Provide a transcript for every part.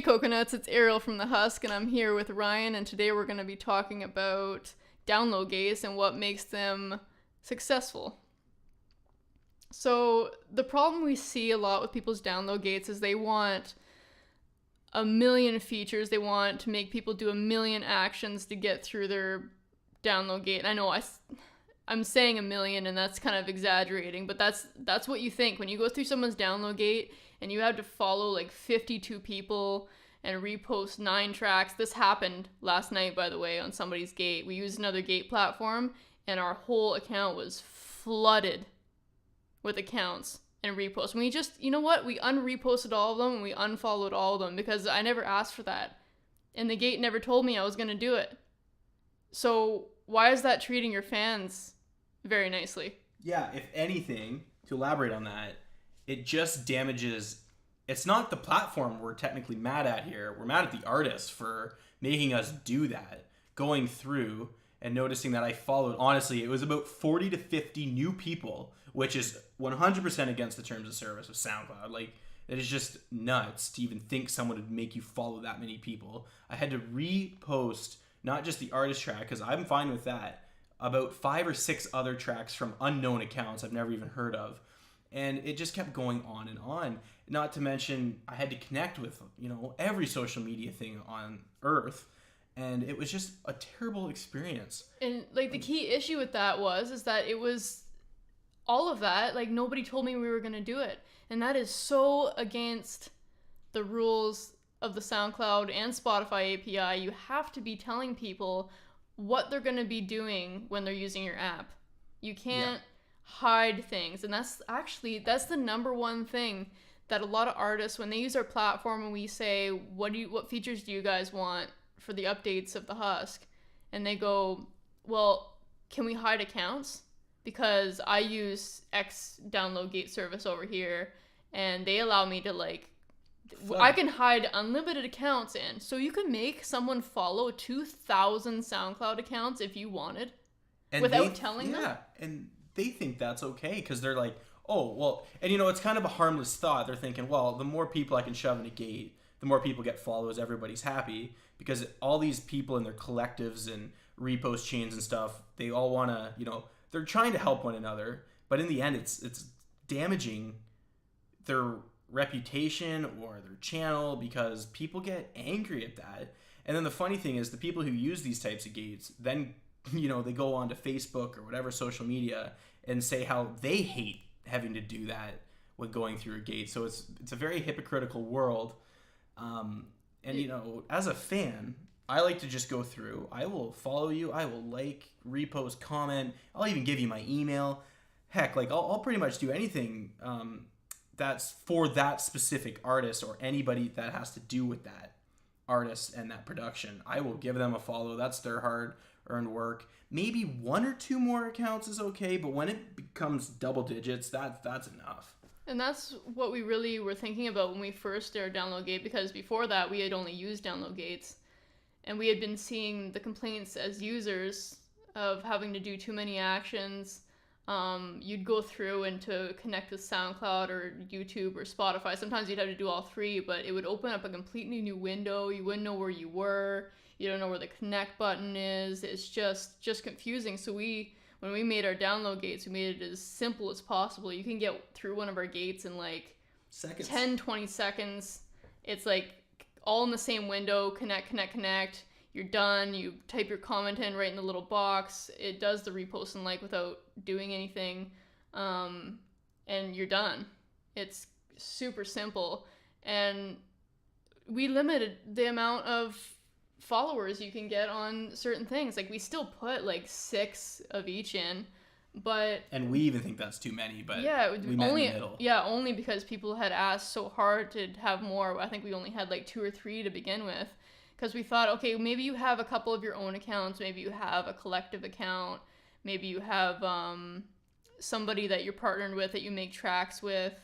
Hey Coconuts, it's Ariel from the Husk, and I'm here with Ryan, and today we're going to be talking about download gates and what makes them successful. So, the problem we see a lot with people's download gates is they want a million features. They want to make people do a million actions to get through their download gate. And I know I'm saying a million, and that's kind of exaggerating, but that's what you think when you go through someone's download gate and you have to follow like 52 people and repost 9 tracks. This happened last night, by the way, on somebody's gate. We used another gate platform, and our whole account was flooded with accounts and reposts. We just, you know what? We unreposted all of them and we unfollowed all of them because I never asked for that. And the gate never told me I was going to do it. So why is that treating your fans very nicely? Yeah, if anything, to elaborate on that, it just damages. It's not the platform we're technically mad at here. We're mad at the artist for making us do that. Going through and noticing that I followed, honestly, it was about 40 to 50 new people, which is 100% against the terms of service of SoundCloud. Like, it is just nuts to even think someone would make you follow that many people. I had to repost not just the artist track, because I'm fine with that, about 5 or 6 other tracks from unknown accounts I've never even heard of. And it just kept going on and on. Not to mention, I had to connect with, every social media thing on Earth. And it was just a terrible experience. And, like, the key issue with that is that it was all of that. Like, nobody told me we were going to do it. And that is so against the rules of the SoundCloud and Spotify API. You have to be telling people what they're going to be doing when they're using your app. You can't hide things. And that's the number one thing that a lot of artists, when they use our platform and we say, what features do you guys want for the updates of the Husk? And they go, well, can we hide accounts? Because I use X download gate service over here and they allow me to I can hide unlimited accounts in. So you can make someone follow 2,000 SoundCloud accounts if you wanted without telling them. Yeah, and they think that's okay because they're like, oh, well, and it's kind of a harmless thought. They're thinking, well, the more people I can shove in a gate, the more people get follows, everybody's happy, because all these people in their collectives and repost chains and stuff, they all want to, they're trying to help one another, but in the end, it's damaging their reputation or their channel because people get angry at that. And then the funny thing is the people who use these types of gates, then, they go on to Facebook or whatever social media and say how they hate having to do that when going through a gate. So it's a very hypocritical world. As a fan, I like to just go through. I will follow you. I will like, repost, comment. I'll even give you my email. Heck, I'll pretty much do anything that's for that specific artist or anybody that has to do with that artist and that production. I will give them a follow. That's their hard-earned work. Maybe 1 or 2 more accounts is okay, but when it becomes double digits, that's enough. And that's what we really were thinking about when we first did our download gate, because before that we had only used download gates. And we had been seeing the complaints as users of having to do too many actions. You'd go through and to connect with SoundCloud or YouTube or Spotify. Sometimes you'd have to do all 3, but it would open up a completely new window. You wouldn't know where you were. You don't know where the connect button is. It's just confusing. So when we made our download gates, we made it as simple as possible. You can get through one of our gates in seconds. 10, 20 seconds. It's all in the same window, connect. You're done. You type your comment in right in the little box. It does the repost and without doing anything. And you're done. It's super simple. And we limited the amount of followers you can get on certain things. We still put 6 of each in, but and we even think that's too many, but yeah, we met in the middle. Yeah, only because people had asked so hard to have more. I think we only had 2 or 3 to begin with, because we thought, okay, maybe you have a couple of your own accounts, maybe you have a collective account, maybe you have somebody that you're partnered with that you make tracks with.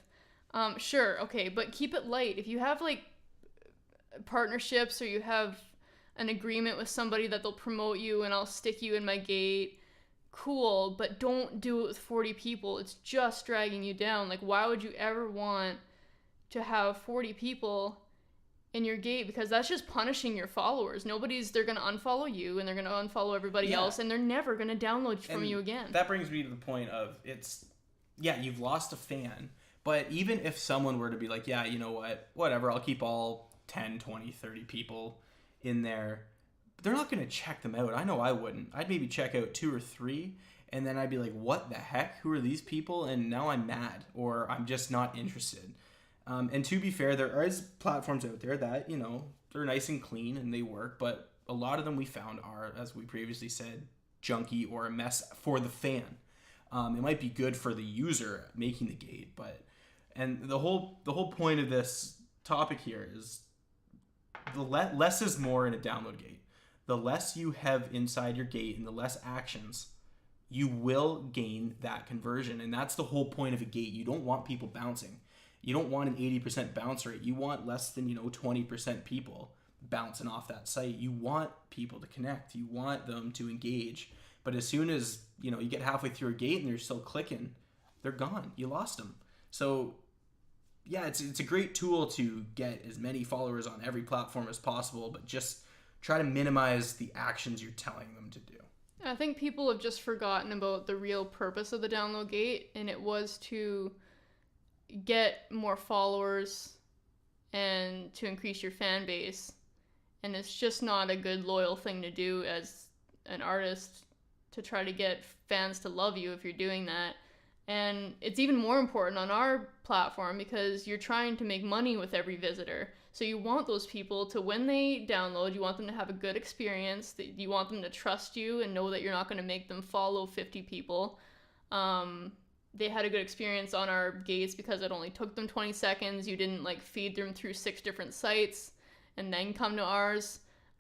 Sure, okay, but keep it light. If you have partnerships, or you have an agreement with somebody that they'll promote you and I'll stick you in my gate, cool, but don't do it with 40 people. It's just dragging you down. Why would you ever want to have 40 people in your gate, because that's just punishing your followers. They're going to unfollow you and they're going to unfollow everybody else, and they're never going to download from you again. That brings me to the point of you've lost a fan, but even if someone were to be like, yeah, you know what, whatever, I'll keep all 10, 20, 30 people in there, they're not going to check them out. I know I wouldn't. I'd maybe check out 2 or 3, and then I'd be like, what the heck? Who are these people? And now I'm mad, or I'm just not interested. And to be fair, there is platforms out there that, they're nice and clean and they work, but a lot of them we found are, as we previously said, junky or a mess for the fan. It might be good for the user making the gate, and the whole point of this topic here is the less is more in a download gate. The less you have inside your gate and the less actions, you will gain that conversion. And that's the whole point of a gate. You don't want people bouncing. You don't want an 80% bounce rate. You want less than 20% people bouncing off that site. You want people to connect. You want them to engage. But as soon as you get halfway through a gate and they're still clicking, they're gone. You lost them. So yeah, it's a great tool to get as many followers on every platform as possible, but just try to minimize the actions you're telling them to do. I think people have just forgotten about the real purpose of the download gate, and it was to get more followers and to increase your fan base. And it's just not a good loyal thing to do as an artist, to try to get fans to love you if you're doing that. And it's even more important on our platform because you're trying to make money with every visitor. So you want those people to, when they download, you want them to have a good experience. You want them to trust you and know that you're not going to make them follow 50 people. They had a good experience on our gates because it only took them 20 seconds. You didn't feed them through 6 different sites and then come to ours.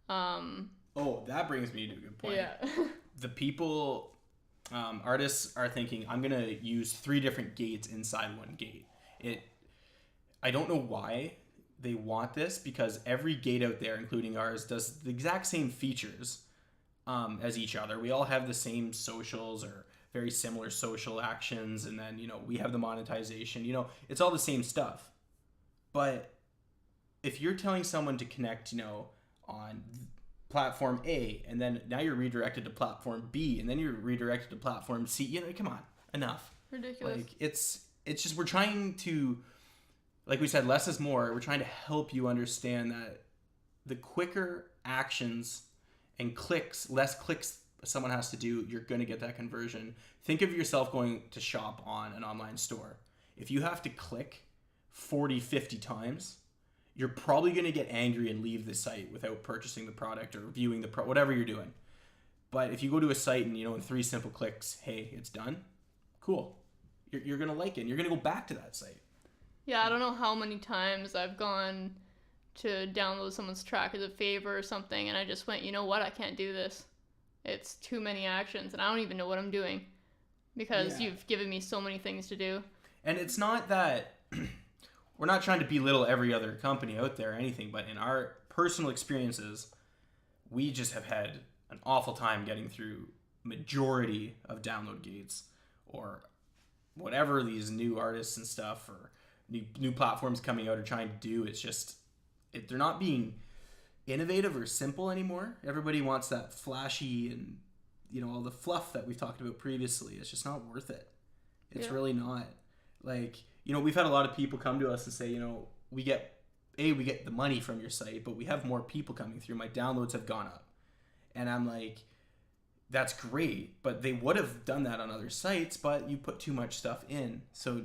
Oh, that brings me to a good point. Yeah. The people, artists are thinking, I'm going to use 3 different gates inside one gate. I don't know why they want this, because every gate out there, including ours, does the exact same features as each other. We all have the same socials or very similar social actions, and then we have the monetization. It's all the same stuff. But if you're telling someone to connect on platform A, and then now you're redirected to platform B, and then you're redirected to platform C, come on, enough. Ridiculous. It's just, we're trying to, like we said, less is more. We're trying to help you understand that the quicker actions and less clicks someone has to do, you're going to get that conversion. Think of yourself going to shop on an online store. If you have to click 40, 50 times, you're probably going to get angry and leave the site without purchasing the product or viewing the whatever you're doing. But if you go to a site and, in 3 simple clicks, hey, it's done, cool. You're going to like it, and you're going to go back to that site. Yeah, I don't know how many times I've gone to download someone's track as a favor or something, and I just went, you know what, I can't do this. It's too many actions, and I don't even know what I'm doing because you've given me so many things to do. And it's not that we're not trying to belittle every other company out there or anything, but in our personal experiences, we just have had an awful time getting through majority of download gates or whatever these new artists and stuff or new platforms coming out are trying to do. It's just, they're not being innovative or simple anymore. Everybody wants that flashy and all the fluff that we've talked about previously. It's just not worth it. It's really not. We've had a lot of people come to us and say, we get the money from your site, but we have more people coming through. My downloads have gone up. And I'm like, that's great, but they would have done that on other sites, but you put too much stuff in. So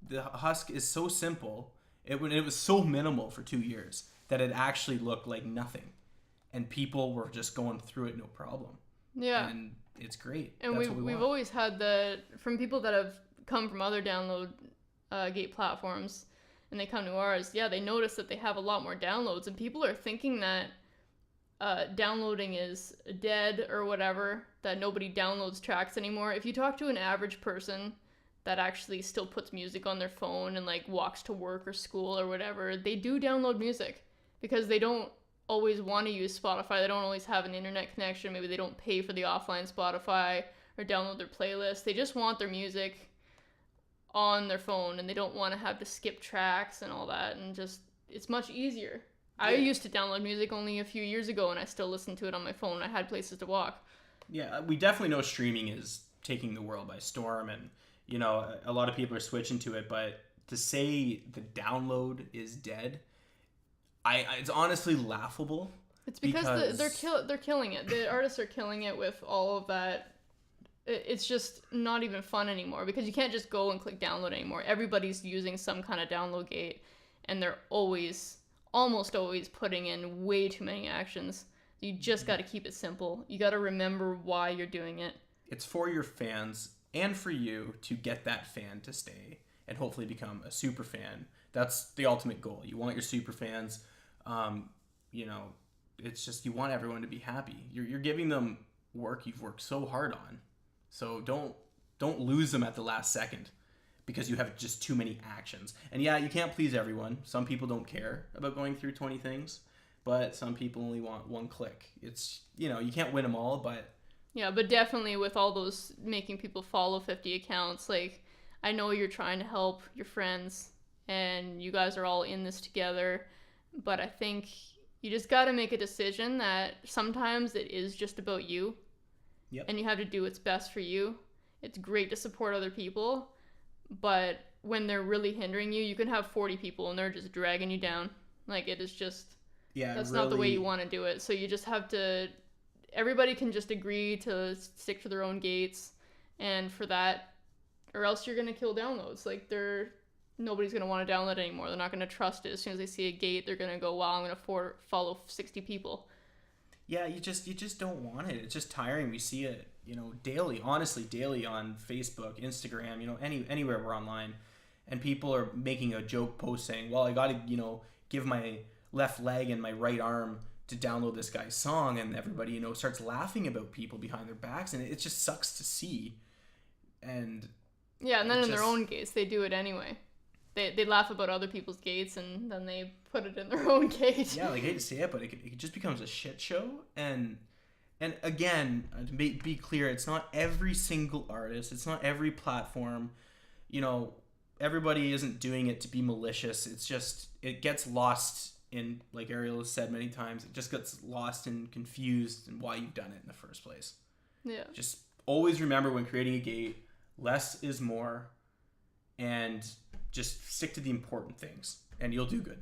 the Husk is so simple. It was so minimal for 2 years that it actually looked like nothing, and people were just going through it no problem. Yeah, and it's great. And we've always had from people that have come from other download gate platforms, and they come to ours. Yeah, they notice that they have a lot more downloads, and people are thinking that downloading is dead or whatever. That nobody downloads tracks anymore. If you talk to an average person that actually still puts music on their phone and walks to work or school or whatever, they do download music because they don't always want to use Spotify. They don't always have an internet connection. Maybe they don't pay for the offline Spotify or download their playlist. They just want their music on their phone, and they don't want to have to skip tracks and all that. And just, it's much easier. I used to download music only a few years ago, and I still listen to it on my phone. I had places to walk. Yeah, we definitely know streaming is taking the world by storm, and a lot of people are switching to it. But to say the download is dead, it's honestly laughable. It's because they're killing it. The artists are killing it with all of that. It's just not even fun anymore because you can't just go and click download anymore. Everybody's using some kind of download gate, and they're almost always putting in way too many actions. You just got to keep it simple. You got to remember why you're doing it. It's for your fans and for you to get that fan to stay and hopefully become a super fan. That's the ultimate goal. You want your super fans. It's just you want everyone to be happy. You're giving them work you've worked so hard on. So don't lose them at the last second because you have just too many actions. And yeah, you can't please everyone. Some people don't care about going through 20 things, but some people only want one click. It's, you can't win them all, but... Yeah, but definitely with all those making people follow 50 accounts, like, I know you're trying to help your friends and you guys are all in this together, but I think you just got to make a decision that sometimes it is just about you. Yep. And you have to do what's best for you. It's great to support other people, but when they're really hindering you, you can have 40 people and they're just dragging you down. Like, it is just... Yeah, that's really... not the way you want to do it. So you just have to... Everybody can just agree to stick to their own gates, and for that, or else you're going to kill downloads. Like, nobody's going to want to download anymore. They're not going to trust it. As soon as they see a gate, they're going to go, wow, I'm going to follow 60 people. Yeah, you just don't want it. It's just tiring. We see it, daily, honestly, daily on Facebook, Instagram, anywhere we're online. And people are making a joke post saying, well, I got to, give my left leg and my right arm to download this guy's song. And everybody, starts laughing about people behind their backs. And it just sucks to see. And yeah, and then in their own gates, they do it anyway. They laugh about other people's gates, and then they put it in their own gate. Yeah, like, I hate to say it, but it just becomes a shit show. And again, to be clear, it's not every single artist. It's not every platform. Everybody isn't doing it to be malicious. It's just, it gets lost in, like Ariel has said many times, it just gets lost and confused in why you've done it in the first place. Yeah. Just always remember when creating a gate, less is more, and just stick to the important things, and you'll do good.